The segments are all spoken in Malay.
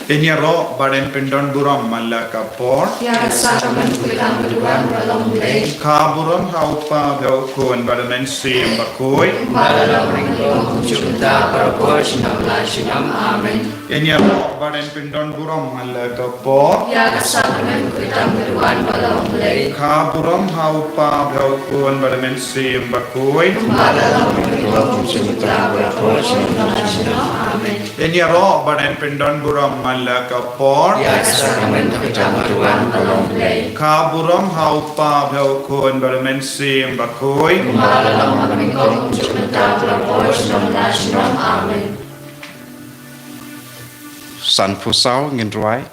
Inyaro baden pindon buram malakapor. Kaburam haupa belkon baden sim bakoi. Inyaro baden pindon buram malakapor. Kaburam haupa belkon baden sim bakoi. Inyaro baden pindon buram malakapor. Kaburam haupa belkon baden sim bakoi. San Pusau ngin ruai.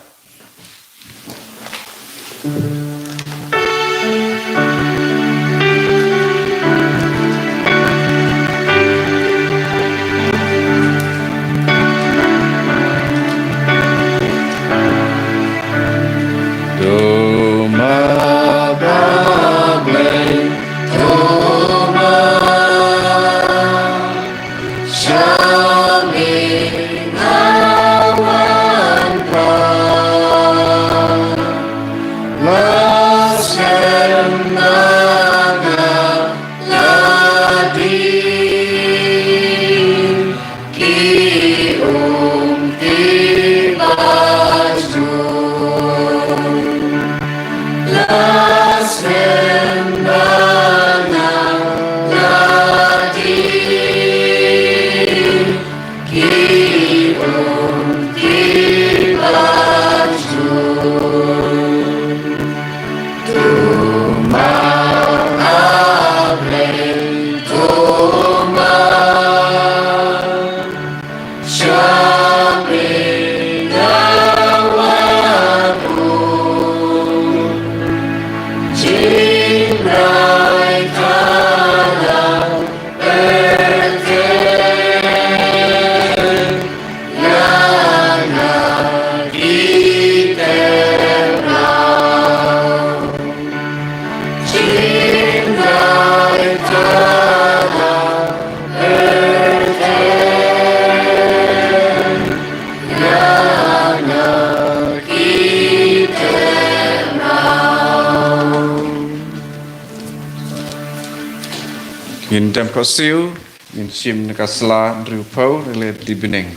In dem kosil, in sim nakasla rupau relate di bening.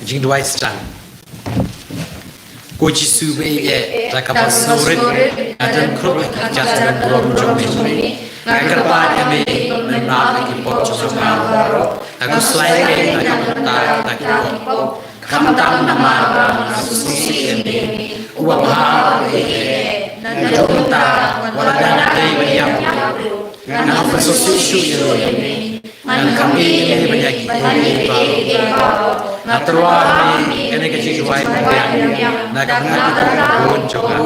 Jing dua istran. Koji sube ye rakapas nurit adan kruk jasan buram jomini. Nakarpan kami mengenal lagi pocong sama. Aku selain aku tak pok. Kamtam nama asusi ini uapha ini najunta waladana dari banyak nama persusu ini kami ini banyak ini naturwa ini kene kecil jual banyak nakamna pun coba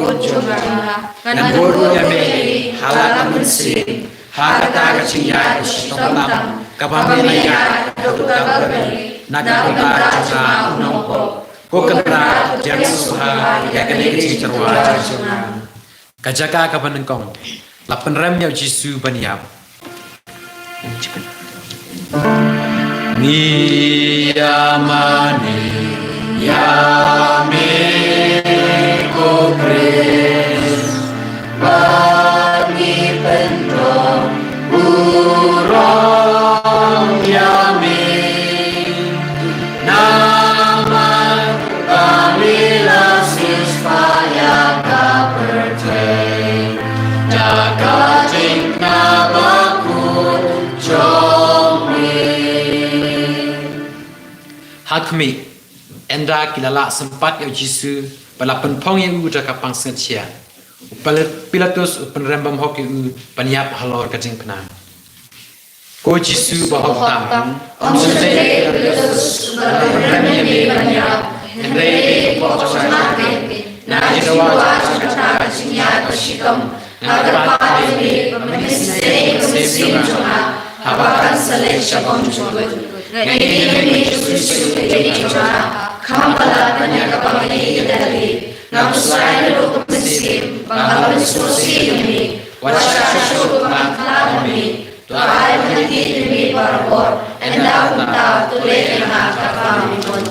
dan borunya ini halak mensin hakata kecilnya stotam kapamnya tukar Nagpunta sa unang po. Kukanta diyan suha yakaniki terwa jajuna. Kajaka kapanengkong. Lapan rem yaw jisu baniyap. Ni yamani yame kopres. Bagi pendong burong yame. Hakmi endra kilala sempat yang jisu pelapan pong yang udah kapang sentia. Pilatus penrembam hok yang paniap halor kajing penang. Ko jisu bahok tam. Om sendiri Pilatus penrembam yang paniap. Hendai pocong na jiwa kata kajingnya tersikam. Nagdapat ini pemimpin sesimjona habakan selesai syabong jubut. Ngayon Jesus jadi cuma kampala banyak kapalagi dari ngapusai lu miskin pengalaman susi ini wajah syukur kami Tuai meniti demi parabor, enda kunta tule ena kakami pun.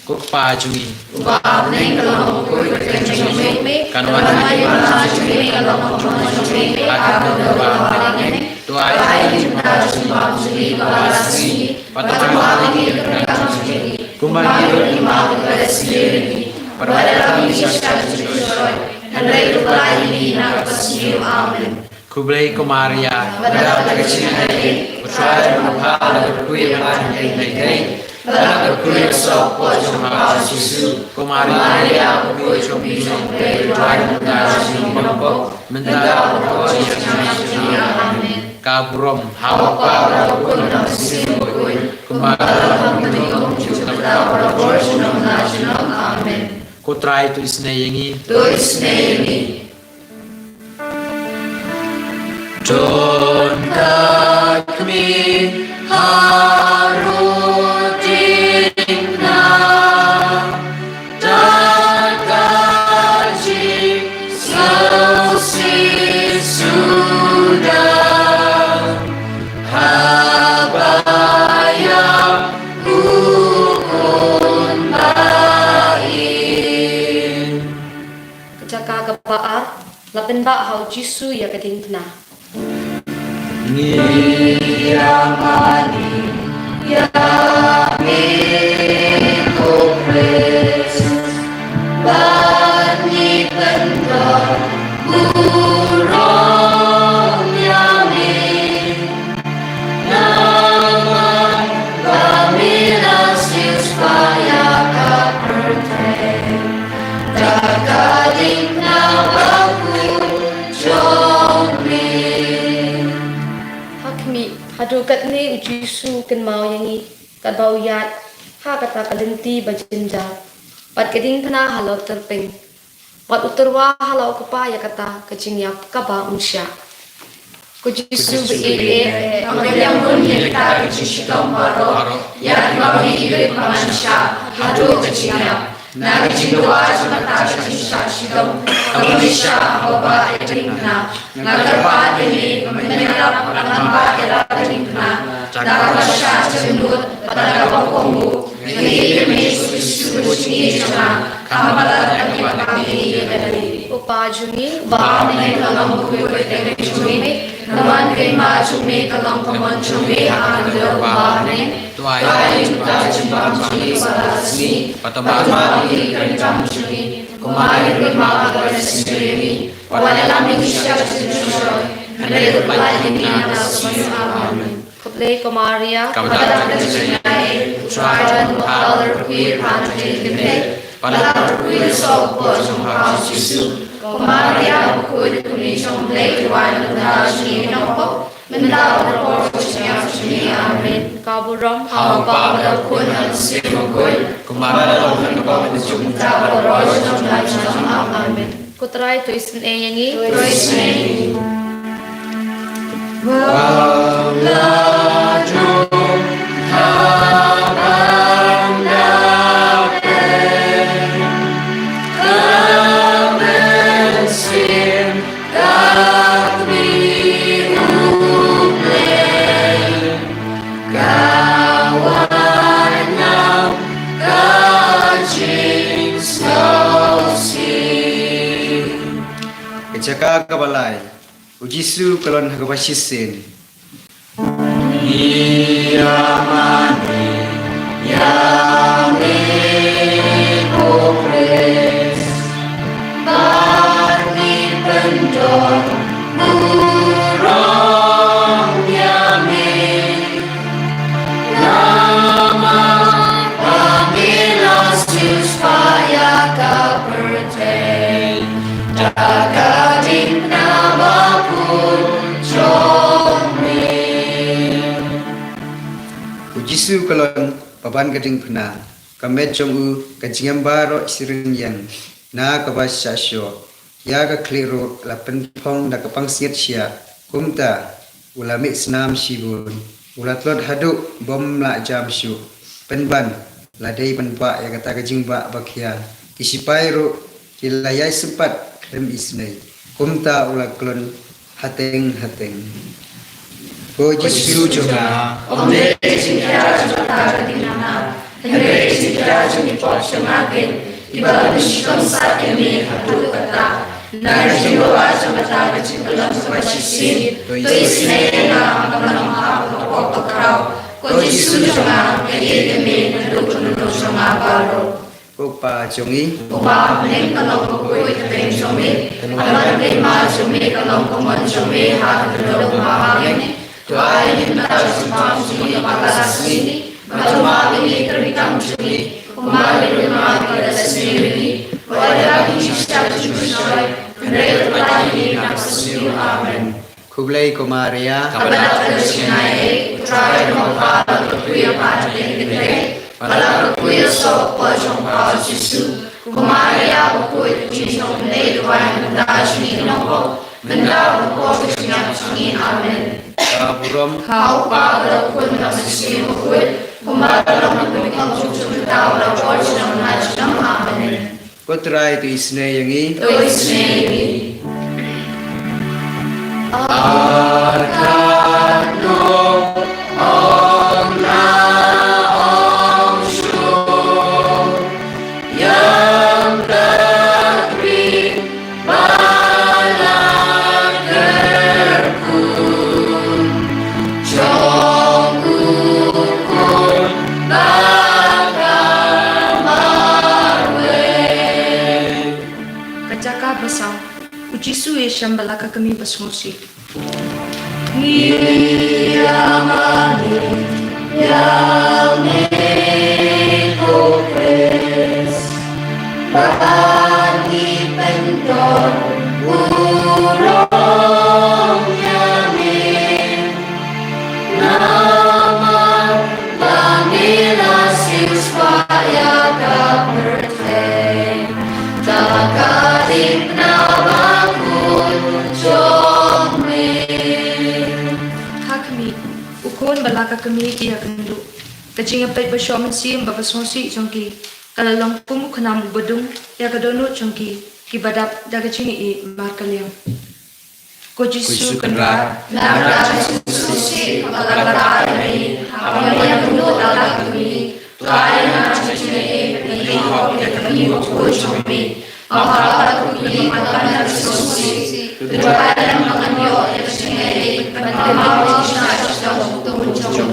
Kukpa jungi. Ubah neng kalong kui kecengcumi, kanwan mana cumi kalong cumi, aku doa neng. Tuai cinta cuma cumi balasi, patama lagi berkam cumi. Kumari lima bersendiri, pada kami syarikat Kristus, hendak kembali di nafsu amin. Kublai Kumaria, pada kecil hari, putra berhal kui berhal pada kui sok pojok Yesus, Kumaria kui cumi cumi tuai muda cumi bangkok, mental berkoi amin. Kabrom, Hawa para pun nafsu kui, Kumaria meninggung juga berabor sunam nasional amin. Kutrai tu isne yengi. Tulis ini. Don't cut me harutina dagaji selsi sudah habaya ukun bain Kecaka kepaar lapen ba hau jisu ya keding tena. Ngiramani ya mikoples bani pendor burung yamin nama kami rasis supaya kaperten dagaling nawaku jomi. Hadukat ni jisu ken mau yangi kat bau yat ha kata kalenti bajinja pat keding tena halau terpeng pat uterwa halau kepa ya kata kecingnya kaba unsya ku jisu be yang menyerta jisu tomaro yang menghidup manusia hadu kecingnya na kecingwa semata kecingsa sidom kamisha hoba etingna na karpa ini menyerap tanpa era etingna na kasha cendut pada bangku ini Yesus ini cuma kamala kami dari upa jungi bahane kalam kuwi dengan cumi naman kay macumi kalam kaman cumi ando bahane tuai cinta cinta cumi balasi patama kencang cumi kumai lima bersendiri wala laming siya sesuai hendak kembali di atas amin. Kublai Kumaria pada kecilnya try to color queer pantai gede pada queer sopo jumpa Yesus Kumaria kuid kuni jomblay tuan muda sini nopo mendapat porsinya sini amin. Kaburam Hawa pada kun hasil kuid Kumaria nopo menjumpa porsinya sini amin. Kutrai tu isen yangi Tulis ini. Kecaka kabalai. Ujisu kalon hagabashisin. Niyamani yami kopres bani pendor burung yami nama pamilas supaya kaperten dagaling nama pun Ujisu kalon paban gading pena. Kamet jongu kajingam baro sirin yang na kabas sasyo. Ya ka kliro la penpong da kapang siat sia. Kumta ulami senam sibun. Ulatlot hadu bom la jam syu. Penban la dei penpa ya kata kajing ba bakia. Isipai ro kilayai sempat rem isnei. Kumta ulaklon hateng hateng. Ko Yesu chunga Omne Chikya Jota Dinana, Henry Chikya Junipot Shamagin, Iba Mishkam Sakemi, Hatukata, Narjiwa Jamata Chikulam Swachisi, to Isnena, Amanama, Popokraw, Ko Yesu Chunga, Kayegami, Nadukuno Shamabaro. Upa chungi Upa Ning Kalong Kukui Kapeng Chumi, Aman Lima Chumi, Kalong Kumon Chumi, Hakadro Mahagini, Tuai Himna Chumam Chumi, Magasini, Matumagini, Krikam Chumi, Umali Rumagi, Lasiri, Wada Hishta Chushoi, Rel Pahini, Nakasinu, Amen. Kublai Kumaria Kabanat Krishnai, Try Mopala, Kuya Pataling, Pala Kuya So, Pojong Pao Jisu, Kumaria, Kuya Jinong, Neduan, Dashni, Noho, Menda, Kuya Chini, Amen. Kaburam How Pada Kunda Machine Kuya, Kumala, Kumikam Chutao, Washington, National, Amen. Putrai tu isne yangi To his name. Kacaka basau, ujisu e shambalaka kami basmosi. Hakmi, ukon balaka kami kia kendu. Kacing apet bersyom sim babasmosi jongki. Kalalong kum kenam bedung ya kadono jongki. Kibadap da kacing i markaliang. Kojisu kenra. Nara Susi, Kamalakari, Hamaya Gunu Alakami, Tuaya Chine, Pihok, Yakami, Kuchumi, Mahalakumi, Makana Susi, Tuaya Makanyo, Yachine, Panama, Shasham, Tumchum,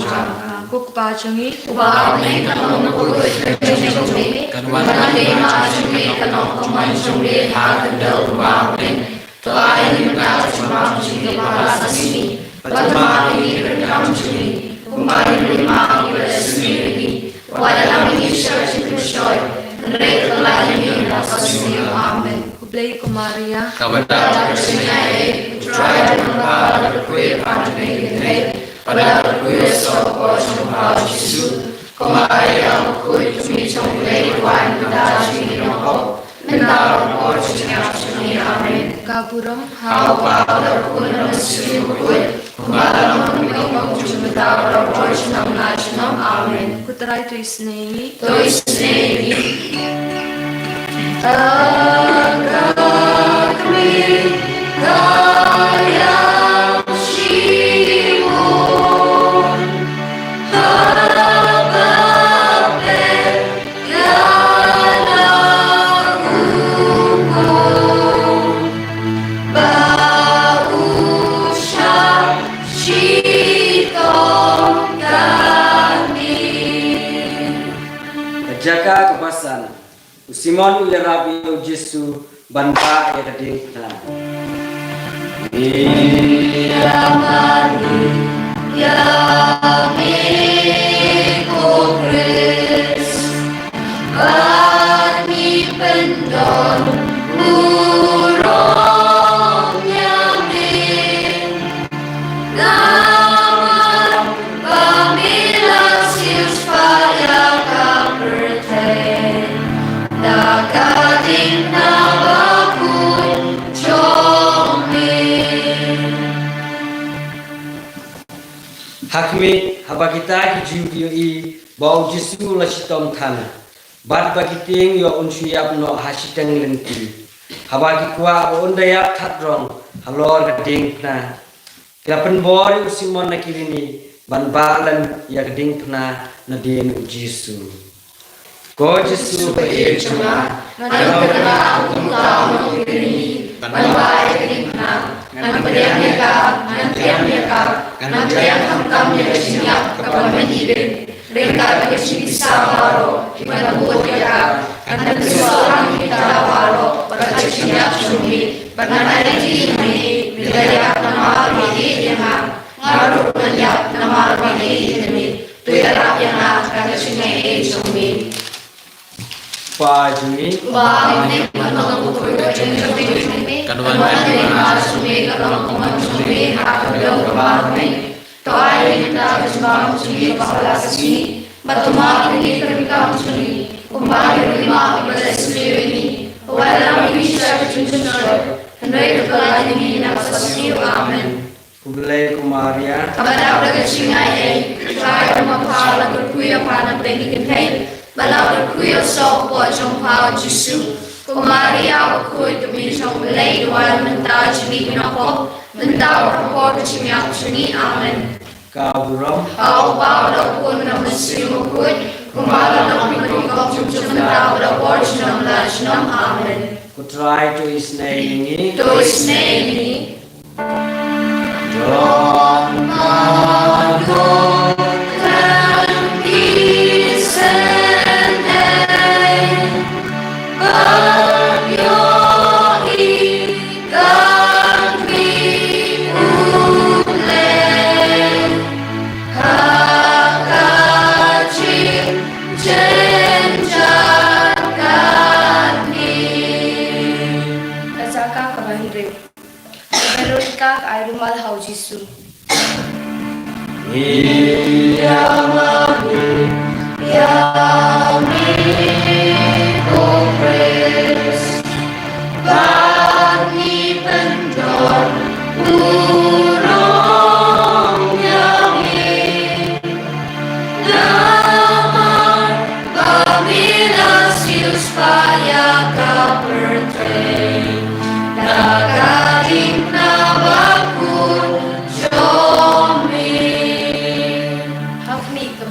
Kukpa jongi. Uba, Kanong Kuchumi, Kanwani Machumi, Kanong Kumanchumi, Hakadel, Wabin. Tuai Himna Chumam Chumi Malasini, Patumari Krikam Chumi, Kumari Lima Lasiri, Wadalami Church Krishoi, Rekalani Nakasini, Amen. Kublai Kumaria. Kabanat Krishnai, Try Mopala, Kuya Pataling, Pada Kuya Sopo Chumpao Jisu, Kumaya Kuya Chumi Lewan Dashi Noho, Mendal Portugal Chumi, Amen. Kaburam. How Pada Kuya Masimu Kuya, Kumala Kumikam Chumita, Portugal National, Amen. Kutrai tu isnei. To his name. Jaka kebasan Simon uyarabi o Yesu banta ya kading na Hakmi habakita ki jiu i bau Yesu la sitom thana bat bakiting yo unsuyap no hasitang lenti habaki kwa ondaya thatrong halor kading na Kelapan bori usimon na kirini ban balan ya geding pna na dien Jisu. Ko Jisu ba e chuma na kena utang no kirini ban bai keding na ngan pediam ka ngan tiang kam ya siap kapan menjadi mereka bagi sabaro kita buat ya kan seorang kita waro bagi siap sumi bagaimana ini wilayah nama ini yang ngaruh banyak nama ini tu ya yang akan sini sumi pa jumi ba ini menunggu sumi Kanuan sumi kalau sumi aku kemarin toai kita semua sumi kepala sumi bertemu ini terbilang sumi kembali lima belas sumi ini walau bisa berjumpa hendak berlari ini nafsu amin Kulai kumaria kepada orang singai saya mengapa berkuya pada pendidikan hai balau berkuya sopo jompa Yesus kumaria berkuya demi jomlai dua mentah jadi kenapa mentah rapor cimia sini amin kaburam kau bawa pun nama siapa kumala nama mereka mentah rapor cimia amin ku try to his name ini to his name John Mado and peace and name, but your ikan ulay hakacim jenjang kami. Kazaka kabahire. Veronica ay rumal hau Jisu.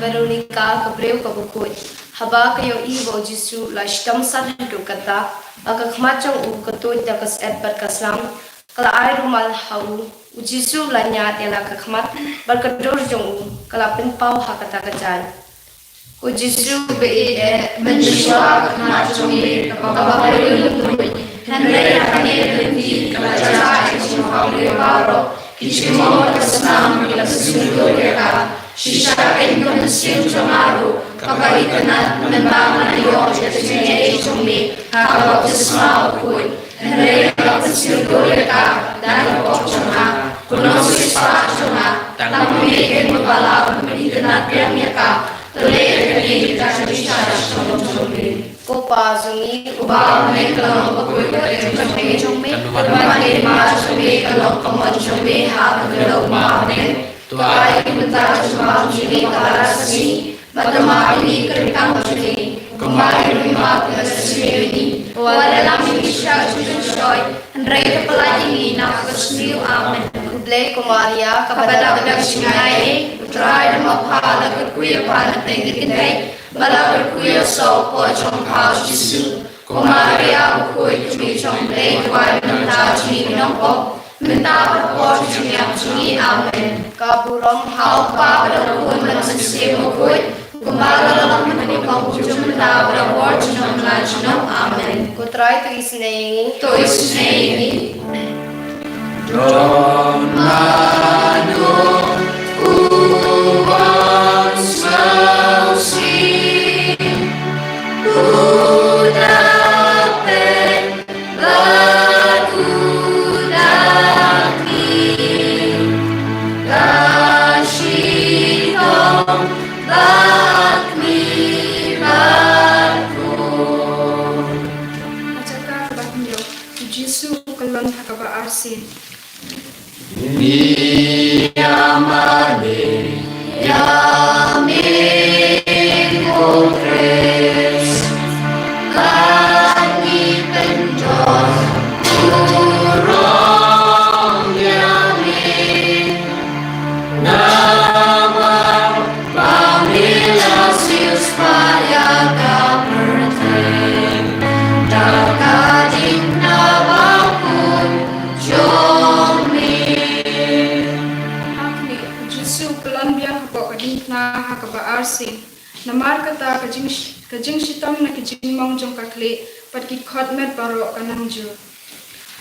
Veronica kabreu kabukut haba kayo ibo Jisu la stam san hidu kata akakhmachang u katoi dakas etbar kaslam kala ai rumal hau Jisu la nyat ela kakhmat barkador jong kala pin pau hakata kajan Jisu be Menjua kemacung ini kapal berlutut Henry kami berhenti kebaca semua beliau Kishimo tersenam bila bersyukur mereka Shisha kain siu jamaru kapal ikanat membangun yo jadinya ejumi kalau semua pun Henry bersyukur mereka dan pokoknya kuno siswa cuma tapi bikin kepala ikanat mereka Terlihat ini kita bicara sebelum-sebelum. Kopa zungi Ubah kalau berkuih dari jombe, berbagai macam kalau kamu jombe hak kalau maafin. Tuai bentar semua jadi kalarasi, bertemu ini kerikang jadi kembali lima belas ini. Walau bisa sesuai, hendak pelajari nafas new amin. Blay kumaria Kepada singai, try dan mapala berkuya pada tinggi kita, bala berkuya sopo jompa Yesus. Kumaria berkuya cumi jomplay, tuai mentah cumi nompo, mentah berkuat cumi cumi amin. kaburam Hau pa berkuya mensensi berkuya, kumbala dalam menikam cumi mentah berkuat cumi lancung amin. ko try to isnei To is name. John Madu uang sausi udapen lagu daki kasihom bakmi baku Macaka kabahyo, Jisu kalon hakaba arsin. Yamin kongres kami penjor urong yamin ba arsi namar kata kajing sitam na kajing mong jong kakle pat ki khot met baro kanam ju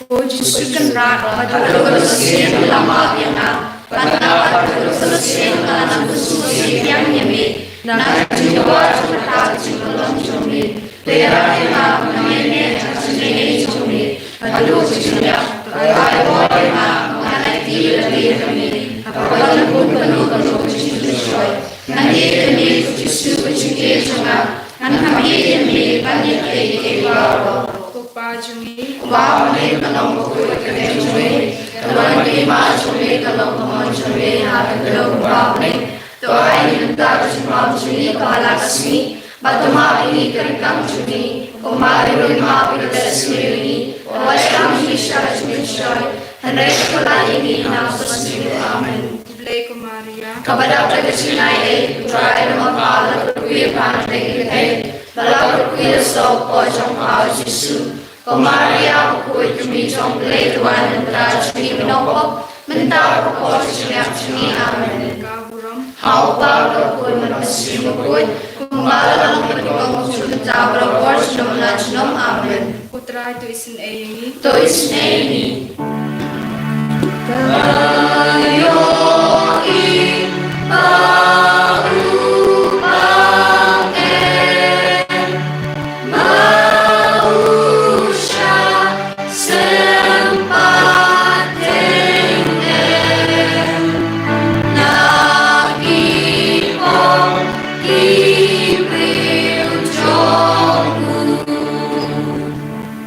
o jisu kan rat padul sien lama yana pana padul sien kanam su yang yemi na jiwa ta jiwa jomni tera ina mene tasne jomni padul jisu ya ai boy ma kana ti le apabila pun penuh destroy nanti kami jisu berjumpa dengan kami ini banyak kehidupan kupa jumi wow ni kalau kupa jumi kalau ni mah jumi kalau mau jumi hari kalau wow ni to ai kita semua jumi kepala kasmi batuma ini kerikam jumi kemarin rumah kita sendiri wajah misal jumi hendak kepala ini nama Yesus amin. Blake Maria Kepada terkecinai putra dan Bapa berkuih pandai kita dalam berkuih sopo jong kau Yesus. Maria berkuih kami jong Blake Tuhan dan terjadi menopok mentau proporsi sini amin. Kaburam Hau berkuih menusi berkuih kembali dalam berkuih mentau proporsi nom amin. putra itu isin ayingi To is name.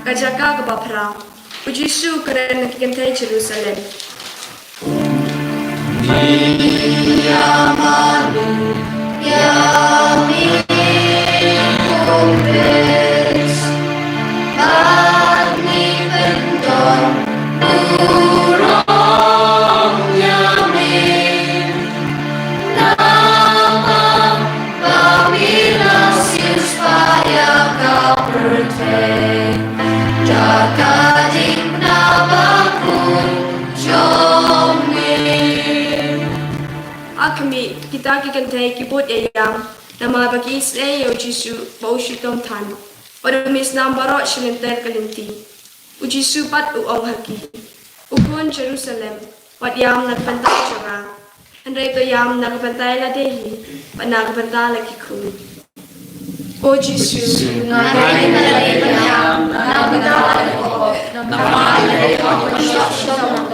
Kajaka kebapra Puji Yesus kerana kita Jerusalem. Kami kita akan tahu kibut yang nama bagi Israel Yesus bau syutom tan. Pada misnam barok selinter kelinti. Uji supat uang haki. Ukun Jerusalem. Wat yam nak pantai cerah. Hendak itu yam nak pantai ladehi. Nak pantai lagi ku. O Yesus. Ngai nalai yam nak pantai lagi ku. Nama lagi ku.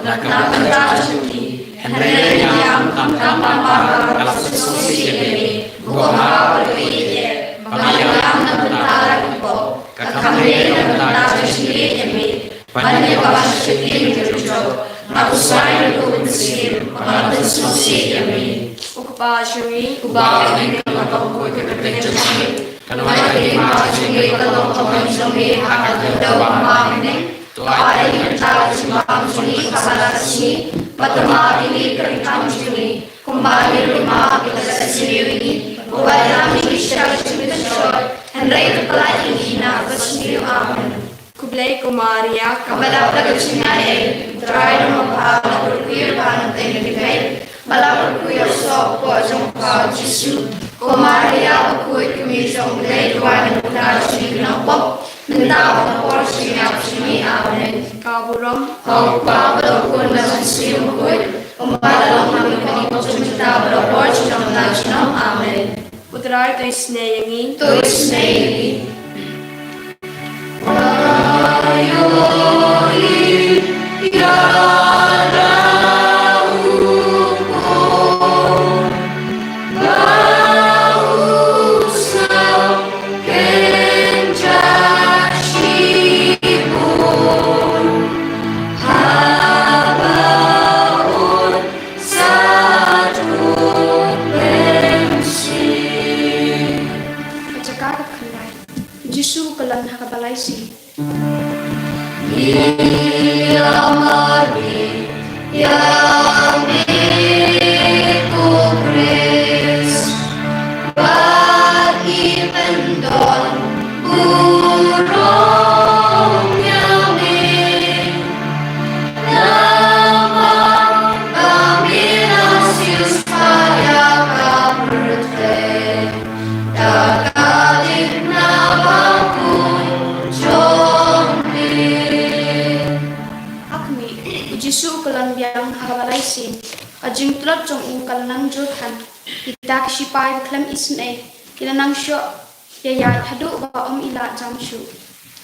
Nak pantai lagi. Hendak yang kamar kalau sesuatu ini bukan berbeda. Bagaimana mentara itu? Kami mentara sendiri ini banyak bahasa ini terjauh. Aku selain itu bersih, kalau sesuatu ini. Ukupa syuri. Ubah ini kalau kau kepentingan kami. Kalau ada lima sendiri kalau kau sendiri akan terdapat ini. Tuhan yang tahu semua sendiri kepala sini. Pertama ini kerikam sini, kembali rumah kita sendiri. Buatlah misal sebentar, hendak kepala ini nak bersendiri aman. Kublai Maria Kepada terkecinai, putra dan Bapa berkuih pandai kita, malah berkuih sopo jong kau Yesus. Maria berkuih kami jong Blake Tuhan dan terjadi menopok mentau proporsi sini amin. Kaburam Kau berkuih menusi berkuih kembali dalam kami cinta proporsi nom amin. putra itu isneyangi. To is name. Yesus kelan hakabalai si. Birthday. Jisu kalan biang habalai sin. Ajing tulot jong u kalanang jotan. Kita kesipai klem isne. Kilanang syok yaya hadu ba ila jamshu.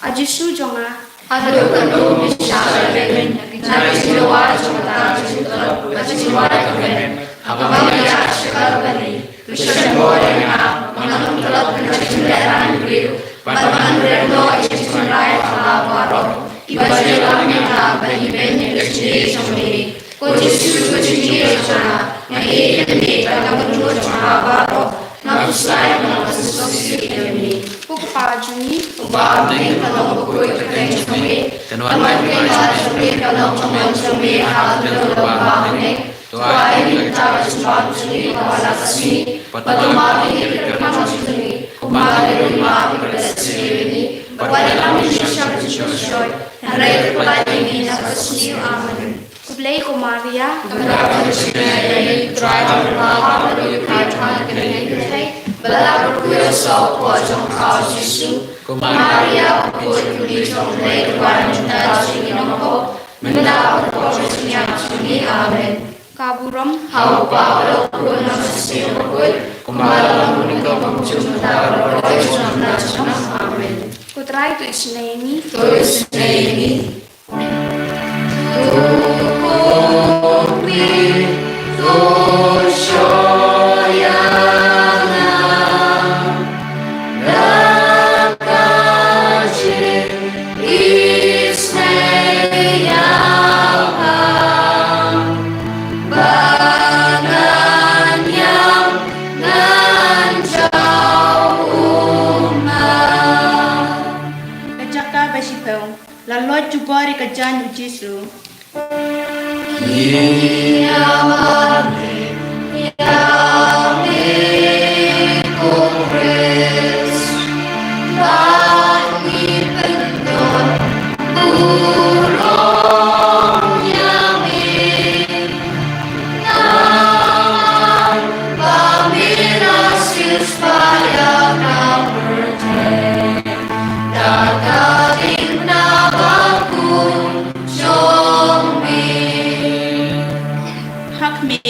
Ajisu jonga. Hadu kanu bisa berben. Nabi silawa jomata tulot. Ajiwa berben. Habaya sekal bali. Tushan boyna. Manam tulot kencaran griu. Batan reno isin rai halawaro. Ibajilang na bahiben lekci somri. Kojisu kojisu sana. Ngai yandi dalam mulut mahabaro. Nakusai nakususi demi. Pukpajuni. Pukpajuni kalau bukui keteng somri. Teman kita somri kalau teman somri hadir dalam tuai kita sempat somri kawala kasih. Patumah ini berkata somri. Kumari rumah berkasih ini. Pada kami siapa sesuai. Hari terbaik ini nakasih aman. Kublai ko Maria. Kemudian sekali terakhir malam dari kajian kenai. Bala berkuasa sopo jong kau Yesus. Maria berkuasa di jong lei tuan kita sini nompo. Mendapat prosesnya sini amen. Kaburam. Hau Paulo pun nakasih berkuasa. Kumalam menikah berjumpa berkuasa amen. Kutrai tu isneni. Tulis ini. Lalu jubari kajan Yesus.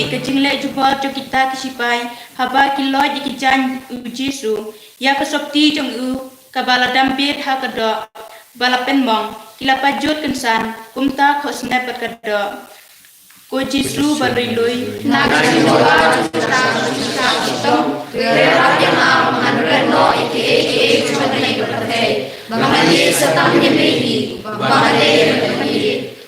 Kejingle jubal jo kita kesipai haba kiloi di kijan Yesus ya kesopti jong u kabala dampit ha kedo balapen mong kila pajut kensan kumta khosne pat kedo ko Yesus bariloi Nagasi doa kita itu terhadap yang mengenai iki sebenarnya berarti mengenai setangnya ini mengenai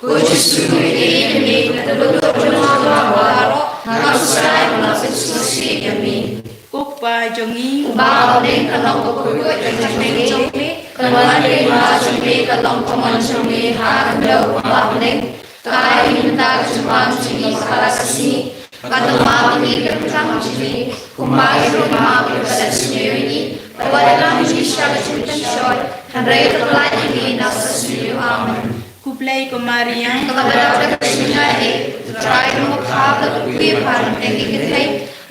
Yesus ini terlalu berdoa Nakusai nakususi kami. Ukpa jongi. Bau deng kalong kuku jengkeng jengkeng. Keluar dari jengkeng kalong teman jengkeng harga bau deng. Tai minta kesembuhan sini salah kasih. Pada malam ini kerjaan sini. Kumai rumah berbadan sendiri. Pada dalam Indonesia kecintaan shoy. Hari terlalu ini nakususi aman. Kublai ko Maria. Kepada kesini try mengkabel kuih parang tinggi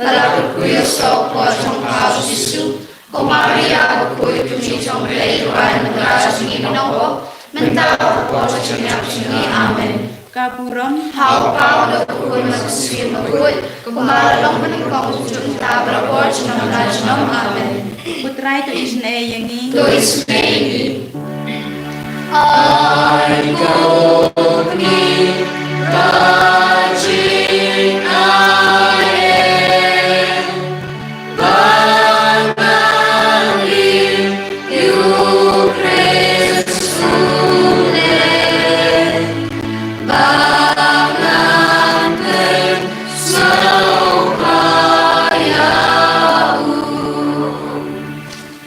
lalu kuih sopo jongkau Yesus. Maria kuih kumi jongklei tuan negara sini nopo mentau prosesnya sini amen. Kaburam. Hau Paulo kuih masih kuih kumalang menengkau junta berapor jenama jenama amen. Putrai tu isne yangi. Tu isne ini. I go me.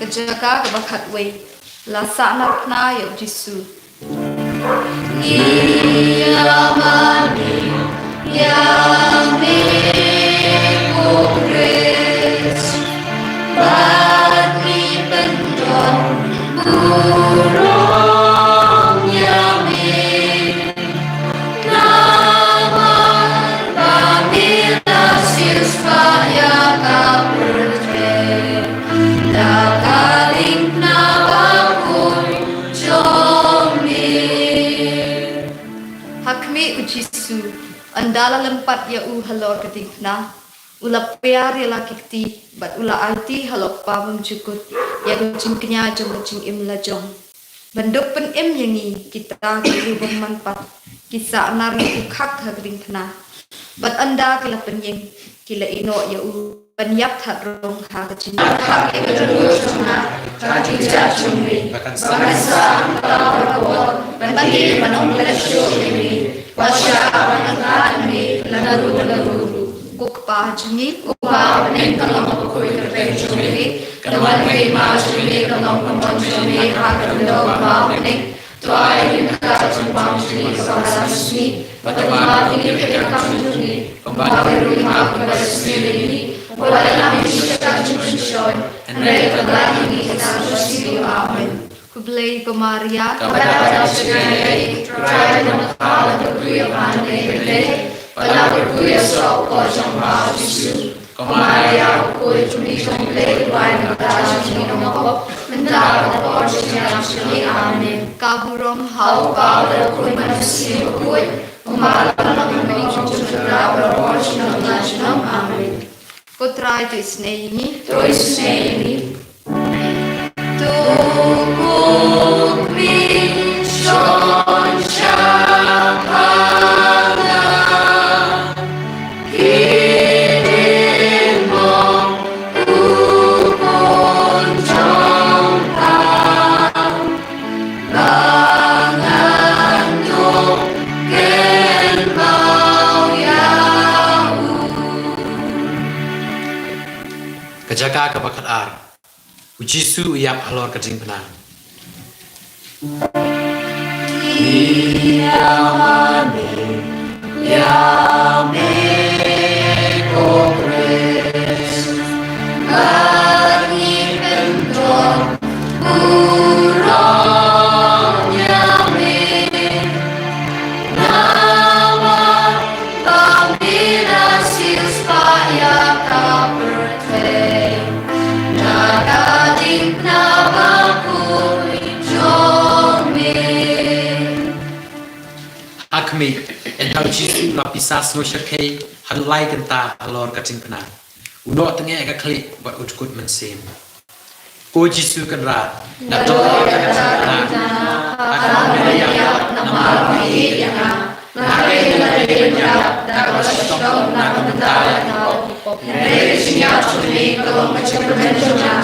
Kejaga kebakat we lasa nak na yo Yesus. Yamani yami kukris bani pendon burung yami naman pamila sispaya kaperte dakaling na bakul jomi Hakmi uji andala lempat ya u halor ketingna ula pear ya lakikti bat ula alti halok pabam cukut ya kucing kenya jong kucing im lajong banduk pen im yangi kita kiru bermanfaat kisah nar ku khak hagring kena bat anda kila penyeng kila ino ya u penyap that rong ha kucing khak ya bahkan Bagi manong pelasyo ini, wasya panangkan ini, lalu kuk pa jungi upah pening kalong kuy kerpeng cumi, kawan kay mas cumi kalong pemon cumi, akan doa pening, tuai kita cumpang cumi kawasan cumi, bagaimana ini kita cumi, kembali rumah kepada sendiri, boleh kami kita cumi shoy, mereka lagi kita cumi amin. kublai pemaria Kepada segalanya, try mengenal berkuya pandai, pada berkuya sok kosong baju, kemari aku cumi komplek lain berada di nomor, mendapat porsinya cumi amin. kaburom Hau hau pada kuy manusia kuy, kemarin mengenai cumi berporsinya nasional amin. kutrai tu isne ini Terus ini. tukuk min shon shakala kinin mong upon jongka langandung ken mau yahu kejaga kebakat ar Ujisu yap halor kajing penang. Akmi entau jisu lapisas no shakai halai kenta halor kajing penang. Uno tengah agak klik buat ujkut mensim. Ko jisu kan rat. Dato kajing penang. Akan melayang nama mahir yang Nakai nakai menjawab dapat stop nak bentar. Dari siap sumi kalau macam bermenjona.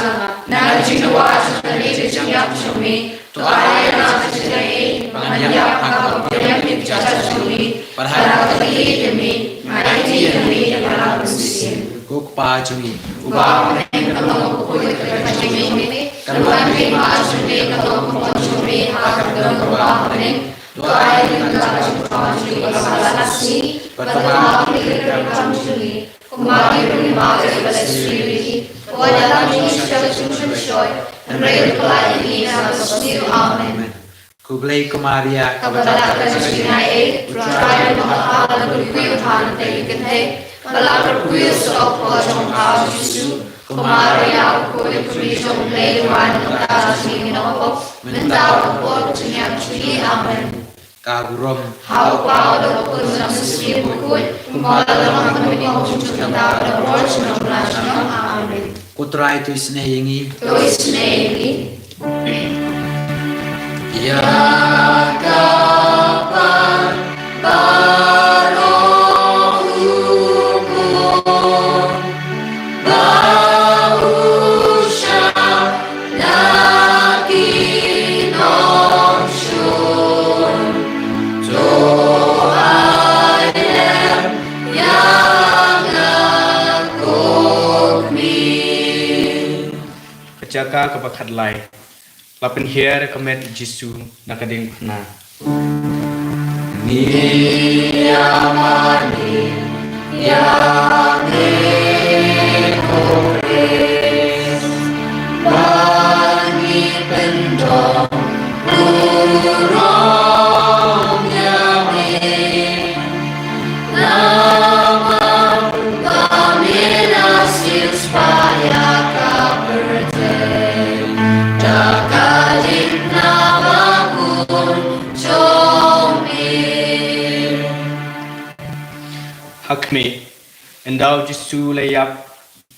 Nak jiwa sekali siap sumi. Tuai nak sekali banyak hak yang dijajah sumi. Padahal kali demi mati demi dalam musim. Kuk pa sumi. Ubah yang kalau kuy kerja sumi. Kalau kami masuk kalau kuy sumi hak berubah pening. Tuai kita jumpa di masalah nasi, pertama kita kami kembali rumah kepada sendiri. Wajah kami sudah shoy, dan mereka lagi dalam sendiri amin. Kublai kemaria Kepada kesini try menghal berkuih pantai kente, kalau berkuih sok kosong kau jisu. Kemaria aku berkuih jomblay wan kata sini nopo, mental por punya curi amin. kagurom Hau pau da pun na sisi bukui, kumala lamang kami kong tentang da porch na flash na amin. kutrai tu isnehingi To is name. ya Kapan baru hukum bau syah lagi nongsyun doa yang aku min. Kejaga kebakat lai. Lapin hiar kemet jisu nakading na. hakme endau Jesu layap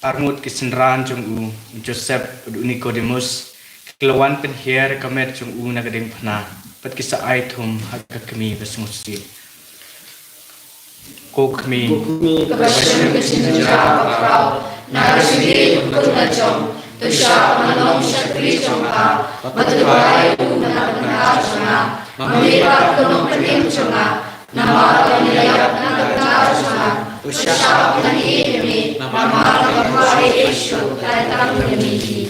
armut kisenran jong u Joseph Nicodemus kelawan penhiar kamet jong u nagading pana pat kisa aitum hakakmi besmusi kokmi Kebersih kecinta Bapak narasi kunajong Tusha manong syakri jongka Matubai benar-benar jongka Melipat kunung penim jongka Nama penilaian nagar jongka Tusha penani demi Nama Bapak Yesus datang demi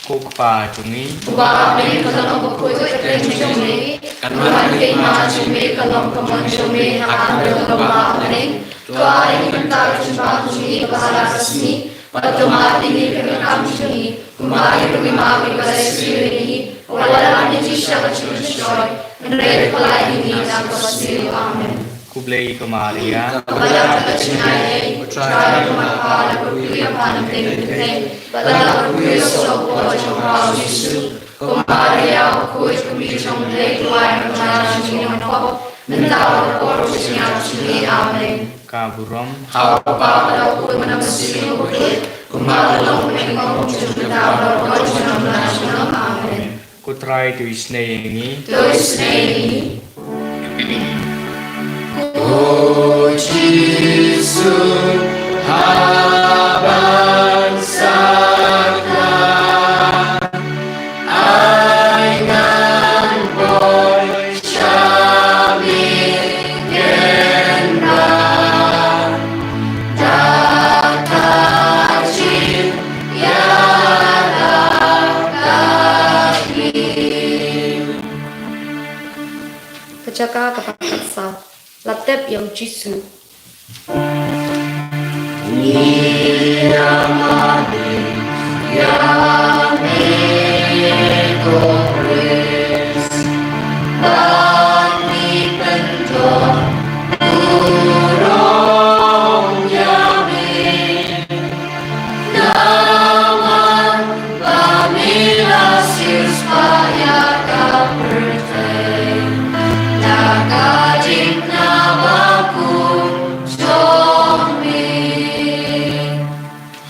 kokpa jongi Ubah beri kalong bukui keteng jongmi Kanuan kema jongmi kalong kemon jongmi Akan berkembang pening Tua yang kental jumpa jongmi bahasa resmi Patumat ini kami juni, kumari kami mahu berhasil ini, walau ini siapa curi-curi, mereka pelai ini dan berhasil amin. kublei kemaria Kepada kecinayai, putra kemapa berkuih penting, pada berkuih sopo jompa Yesus, kumaria kuih kami jomlai tuai mengajar juni menopok, mentau porosnya juni amin. kaburom Apa pada kuih menamasi kuih, kumalang mengong jumlah berjumlah amin. kutrai tu isnei Terus ini. Kecaka kepada sa latep yang Jisu.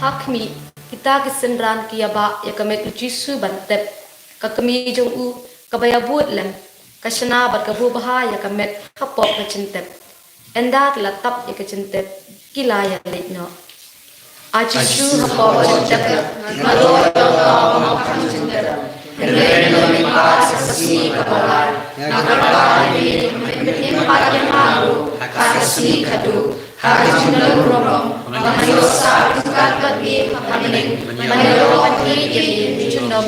Hakmi kita kesenran kiaba ya kami Jisu bantep kakami jong u kabaya buat lem kasana bat kabu bahaya kami kapok kecentep enda kelatap ya kecentep kila ya lekno Jisu kapok kecentep malo makan kecentep Reno lipat sesi kabalar nagar ini empat yang malu kasih kadu harus menurung manusia bukan bagi kami menurut ini jundong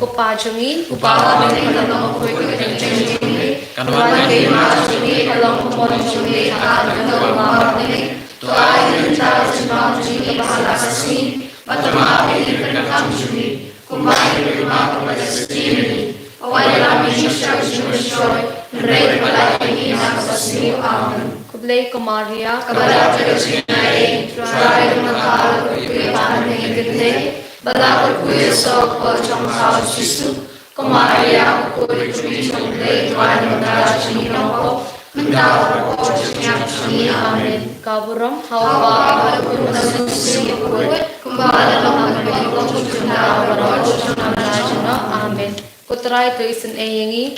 kupa jungi kupa bagi kalau kau ikut jungi kanuan kema jungi kalau kau jungi akan menurut ini tuai mencar semua jungi kebahagiaan sesi pertama ini berkam jungi kembali rumah kepada sendiri awal kami syukur mereka pada ini nak bersih amin. Kublai Maria kepada kecinayai try mengal kuipan ingin bala kuih sok jompa Yesus Maria kuih kublai try mengal cinoko mendaur porosnya cini amin. Kaburam hawa kuih manusia kuih kembali dalam bentuk jumlah porosnya mengajar amin. Kutrai tuisan eyangi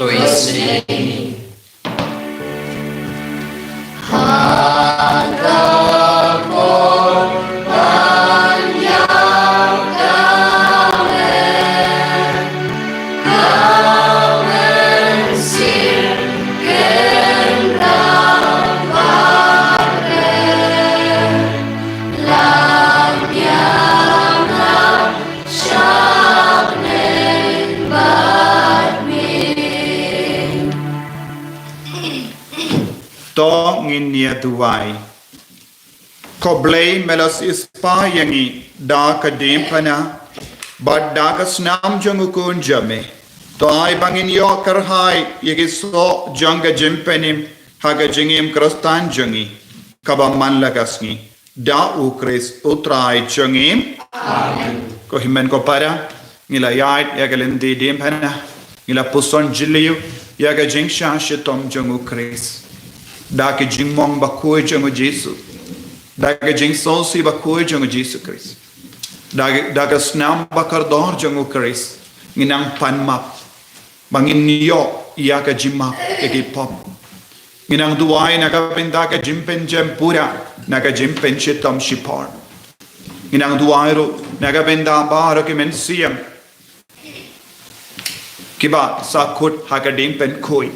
To nginia duai. Koblei melos ispa yangi da kadim pana bad da kasnam jangukun jame. To ai bangin yo karhai yegi so janga jimpenim haga jingim krastan jangi kabaman lagasni da ukris utrai jangim. Amen. Ko himen ko para ngila yait yagalendi dim pana ngila puson jiliu yaga jingsha shitom jangu kris. da ke jing mong ba koi jong Jesu da ke jing so si ba koi jong Jesu Christ da ke snam ba kar dor jong Christ nginang pan map bangin yo ya ke jimma ke pop nginang duai na ka penda ke jimpen jem pura na ka jimpen chitam shipar nginang duai ro na ka penda ba ro ke men siam kiba sa khut ha ka dim pen khoi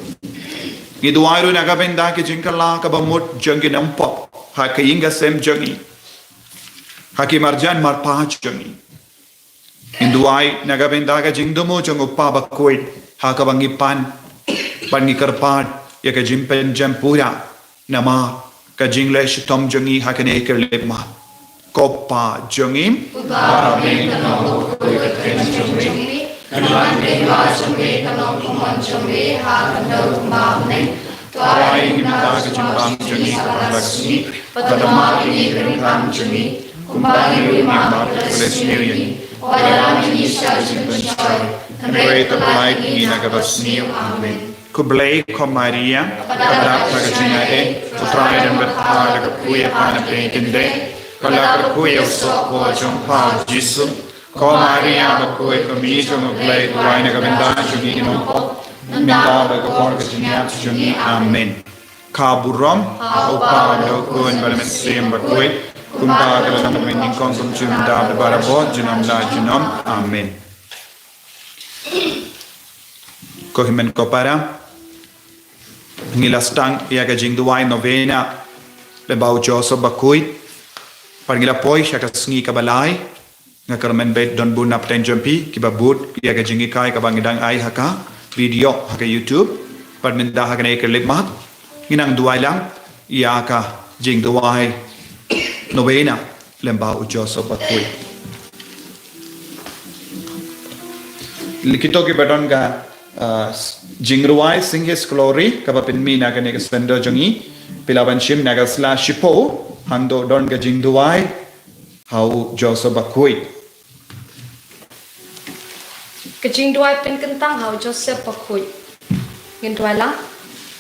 ni duai ro na ka penda ke jinkala ka ba mot jangin am pop ha ka inga sem jangi ha ki marjan mar pa jangi in duai na ka penda ka jingdomo jang pa ba khoi ha ka bangi pan ni karpat ya ka jimpen jam pura nama ka jingle shitom jangi ha ka ne ker lepma kopa jangim Amen. Kanong koy katren jangmi. Kanuan dewa jangmi kanong kuman jangmi ha kanong kumamne. Tuay minta ka jimbang jangi ka palaksini Patama ini kerikam jangmi. Kumbang lima keresmiuni. Wadalam ini syajin pencoy. Pray the light ni nagabasniyo. Amen. Kublay ko Maria, kadap na kajina utray ng berhala ka kuya pa na pinitinde, kalakar kuya usok ko jong pa Jesu, ko Maria ba kuya kami jong ublay tuway na kabindahan jong ikinong minta ba kapor kajina jong Amen. Kaburam, upa daw kuwan balamasiyang ba kuya, kumpa ka lang namin yung konsum jong dab na barabot, junam la junam, Amen. Kohimen ko para ngilastang ia ka jing duai novena le bau joso bakui par ngila poi sha ka sngi ka balai nga karmen bet don bun nap ten jumpi ki babut ia ka jingi kai ka bangidang ai haka video haka YouTube par men da haka ne ke lip mat nginang duai lang ia ka jing duai novena le bau joso bakui likito ki badon ga jingruai sing his glory kapapin mi naga nega spendo jongi pilaban shim naga sla shipo hando don ga jingduai hau joso bakui Ke jingduai pen kentang hau Joseph bakui ngin duai la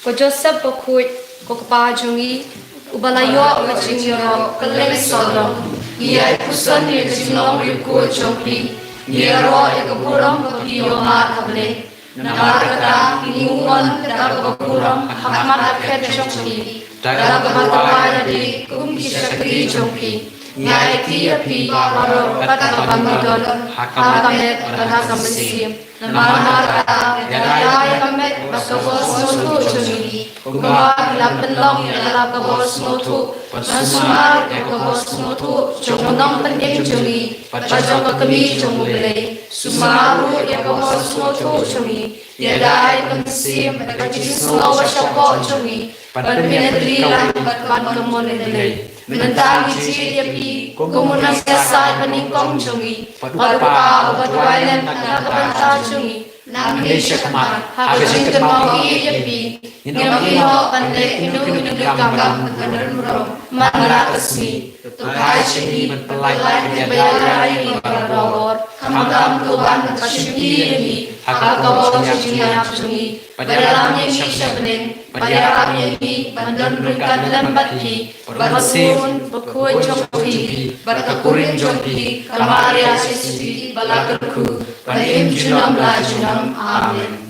ko Joseph bakui ko pa jongi ubalayo ka jingyo kaleng sodom ia kusan ni jinglong ri ko jongpi Niero ekaburam kapiyo mat hable Namarkata inungon dagababuram hakmat akhet jongki Dagabatuaya di kumkisakri jongki Nyai tiapi baro katabamidon hakamet hakamesim Namarkata yaya kamet bakabos notu jongi Kumar lapenlong yakabos notu Nasumar yakabos notu jongonong penyeng jongi Pajong kami jongu bele Sumaru yakabos notu jongi Yadai kamsim kajis lawa syako jongi Padminatri lang patpan kamone bele Menentang isi yapi kumunang kasay paningkong jongi Padupa ubatwailan nakabanta jongi Namnesha kamar Hagajing kemau yapi Ngamiho pandai inu kamam Kadarmuro Manrakasmi Tukai syedi Pelai Bayalai Parador Kamagam Tuhan Kasyuki yapi Hagawos Jingayak jongi Padalamnya ni syabnin Padalamnya ni Bandan berikan lambat ki Barhasun Bakui jongpi Barkakurin jongpi Kamaria sisi Balakerku Padim junam la junam Amen.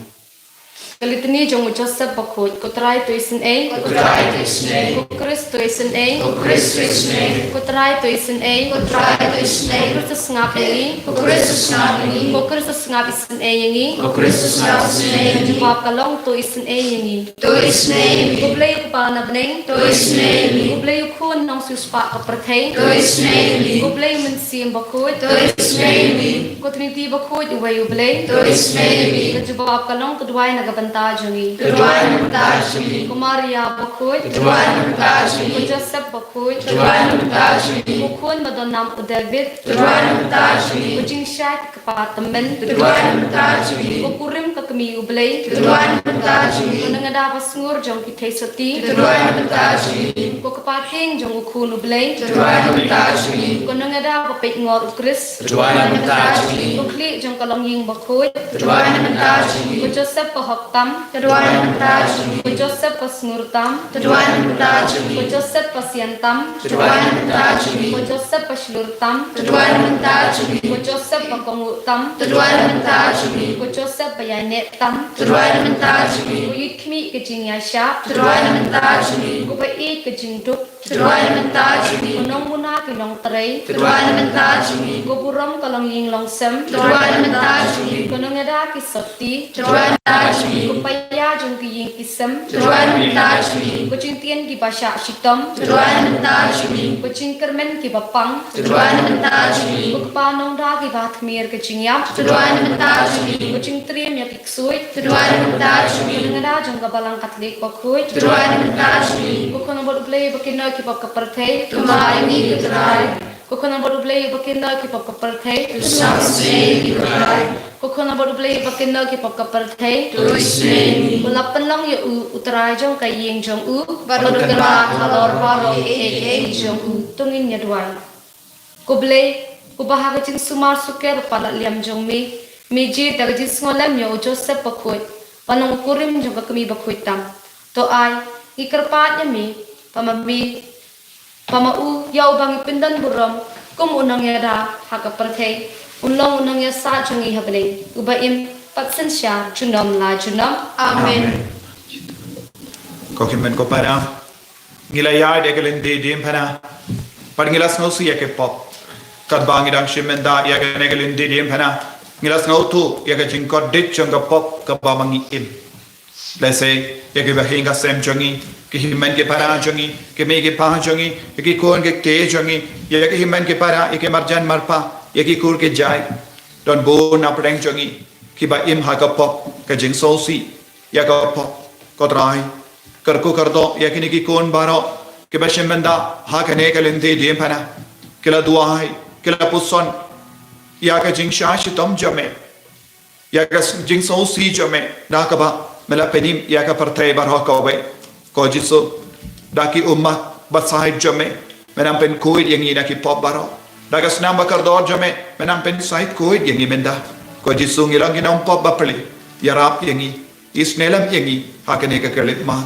Kalitini jong Joseph bakut kutrai to isin a kutrai to isin a kukris to isin a kukris to isin a kutrai to isin a kutrai to isin a kukris ngap yangi kukris ngap yangi kukris ngap isin a yangi kukris ngap isin a yangi jawab kalong to isin a yangi to isin a yangi kublay pa na bneng to isin a yangi kublay kun nong suspa ka perthei to isin a yangi kublay mensim bakut to isin a yangi kutniti bakut uway ublay to isin a yangi jawab kalong tudway nagaban Tajungi, Tuan Tajungi, Kumaria Bakut, Tuan Tajungi, Joseph Bakut, Tuan Tajungi, Bukun Madonam David, Tuan Tajungi, Ujing Shat Kapatemen, Tuan Tajungi, Bukurim Kakami Ublay, Tuan Tajungi, Nangadapas Ngur Jong Kitesati, Tuan Tajungi, kepating jong ukun ublay. Tuan mentajui. Kunong ada papit ngor ukris. Tuan mentajui. Ukli jong kalong ying bakhoy. Tuan mentajui. Ku Joseph pahoktam. Tuan mentajui. Ku Joseph pasngurtam. Tuan mentajui. Ku Joseph pasiantam. Tuan mentajui. Ku Joseph paslurtam. Tuan mentajui. Ku Joseph pakongutam. Tuan mentajui. Ku Joseph payanetam. Tuan mentajui. Ku yikmi kejing yasya. Tuan mentajui. Ku bai kejing duk. Tuan mentajui. Ku nong muna kinong tray. Tuan mentajui. Ku buram kalong ying longsem. Tuan mentajui. Ku nong ada kisakti. Tuan mentajui. Ku paya jong kiying kisem. Tuan mentajui. Ku cintian ki basya shitam. Tuan mentajui. Ku cingkermen ki bapang. Tuan mentajui. Ku kepanong da ki bathmir kejing yap. Tuan mentajui. Ku cingtrim ya piksuit. Tuan mentajui. Ku nong ada jong kabalang katlik bakhuit. Tuan mentajui. Ku kono bodu blay bakina ki pap kaperthei. Tumai ni ketrai. Ku kono bodu blay bakina ki pap kaperthei. Samse ketrai. Ku kono bodu blay bakina ki pap kaperthei. Tuisni. Ku lapan lang ya utrai jong kayeng jong baru kena halor baro jong tungin ya duan. Ku blay ku bahaga jing sumar suker pada liam jong meji daga jing ngolam ya Joseph bakhuit. Panong kurim jong kami bakhuit tam. To ay ikerpat ya pamau yau bang pindan buram kum unang ya da haka perthei unlong unang ya sa chungi habne ubaim patsen sya chunam la chunam amen. Ko kimen ko para ngila ya de gelen de dim pana par ngila sno su ya ke pop kat bang idang shimenda ya ke gelen de dim pana ngila sno tu ya ke jingkot dit chunga pop ka ba mangi im let's say ya ke ba hinga sem chungi ki himen ke para chungi ke me ke pa chungi ki kon ke te chungi ya ke himen ke para ke marjan marpa ya ki kur ke jai don bo na preng chungi ki ba im ha ka pop ka jing so si ya ka pop ko trai kar ko kar do ya ki ni ki kon baro ke ba shemenda ha ka ne ka lende dim pana ke la duai ke la puson ya ka jing sha shi tom jame ya ka jing so si jame na ka ba mela penim ya ka partai bar ho ka ba ko jisu daki umma basahid jame menam pen koid yang ina ki pop baro dagas namba kardor jame menam pen sahid koid yang menda ko jisu ngilang ina pop bapli yarap yang isnelam yang hakane ka kelit ma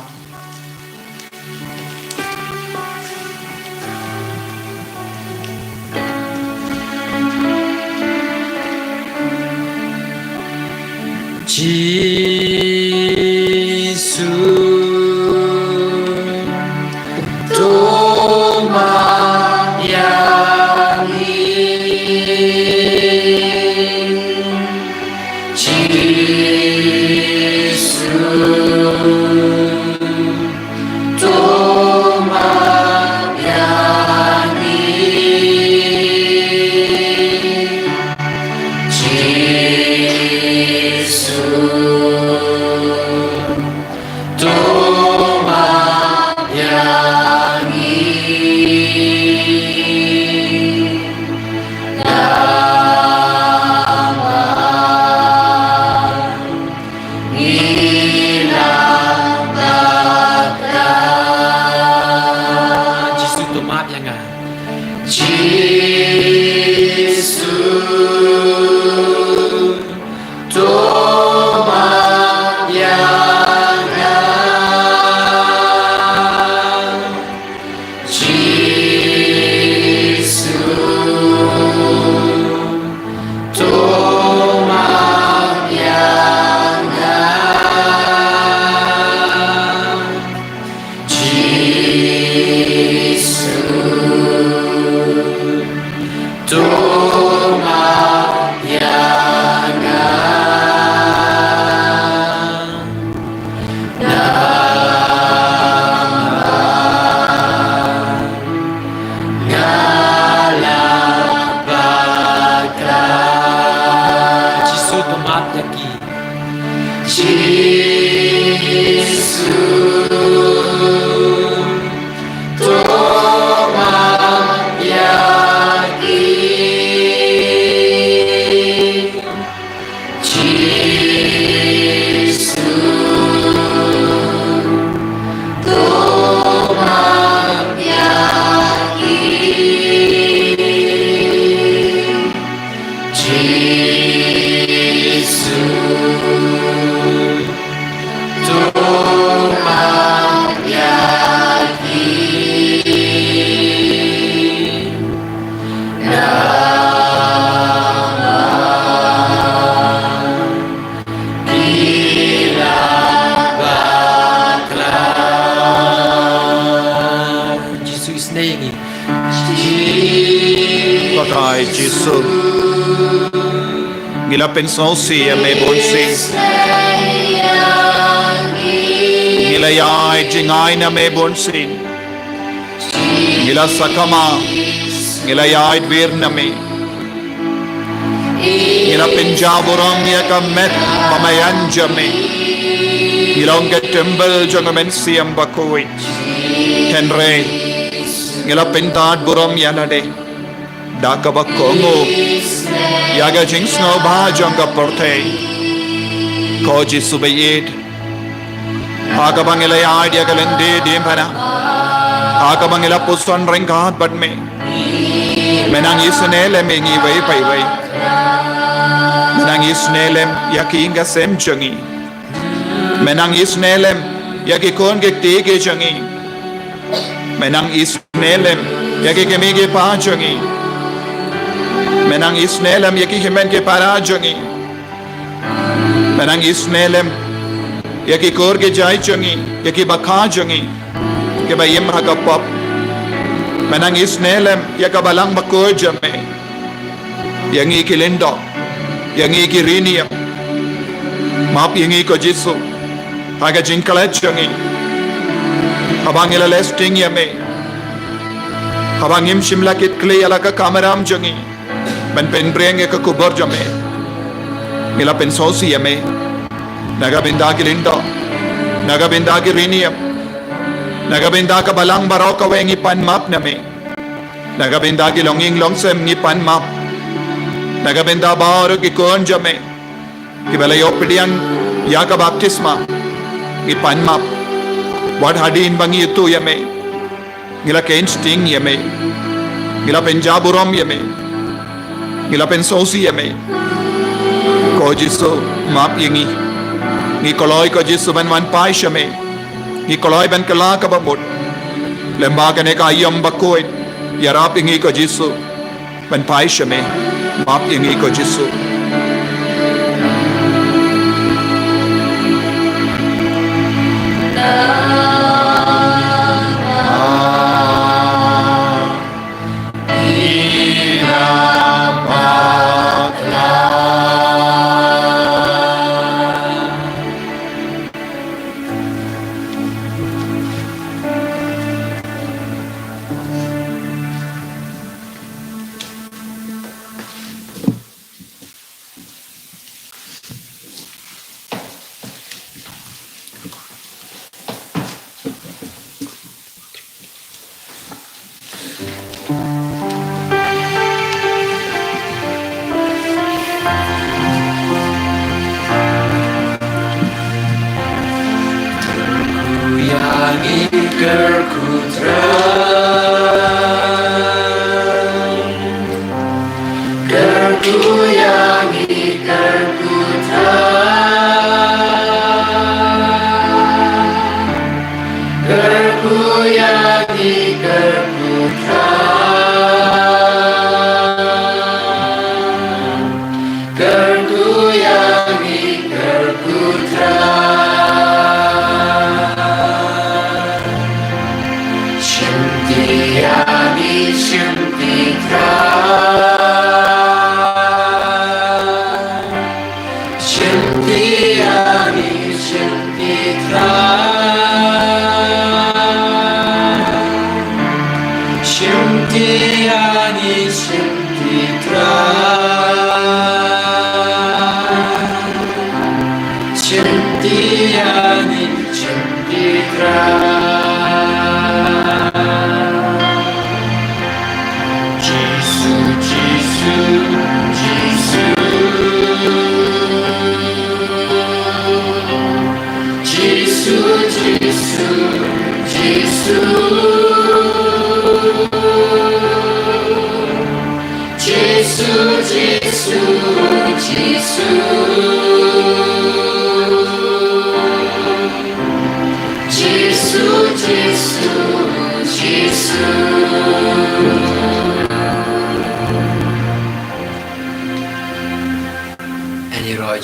isneyi Patay Jesu Ngila pensão si ame bonsi Ngila yai jingay na me bonsi Ngila sakama Ngila yai dvir na me Ngila pinjaburam ya kamet mamayan jame Ngila unga temple jangamen siyam bakuit Henry Ngila pintad buram yanade Dakabakongo Yaga jingsno bhajanga porte Koji subayid Agabangila yad yagalende dimpana Agabangila puson ringkat badme Menang isnelem ingi way pay way Menang isnelem yaki inga sem jangi Menang isnelem yaki kon gekti ge jangi Menang isnelem yaki kemige pa jangi Menang isnelem yaki himen ke parajangi Menang isnelem yaki kor ke jai jangi yaki bakha jangi ke bayim hakapap Menang isnelem yakabalang bakoy jame yangi kilindo yangi kiriniam map yangi ko jisu haga jinkalet jangi habang ila lesting yame habang im shimla kit kle alaka kameram jangi Ben penbreng ke kubur jame Mila pensosi yame Naga binda kilindo Naga binda kiriniam Naga binda ka balang barok kawe ngipan map name Naga binda ki longing longsem ngipan map Naga binda baro ki kon jame Ki balayo pidian ya ka baptisma ngipan map Wad hadin bangi itu yame Ngila kain sting yame Ngila penjaburom yame Ngila pensosi yame Ko Jesu map yangi Ngi koloi ko Jesu ban wan pai shame Ngi koloi ban kala ka bamut Lembaga ne ka ayam bakoy Yarap yangi ko Jesu ban pai shame Map yangi ko Jesu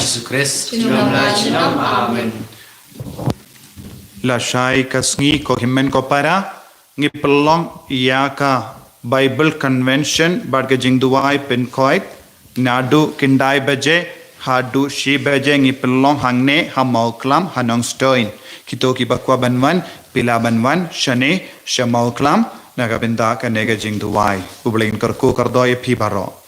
Jesus Christ. Amen. La shai kasngi ko himmen ko para ngi pelong yaka Bible Convention bat ke jing duai pen koik nadu kindai baje hadu shi baje ngi pelong hangne hamau klam hanong stoin kito ki bakwa banwan pila banwan shane shamau klam naga binda ka nega jing duai ublein karko kardoy phi baro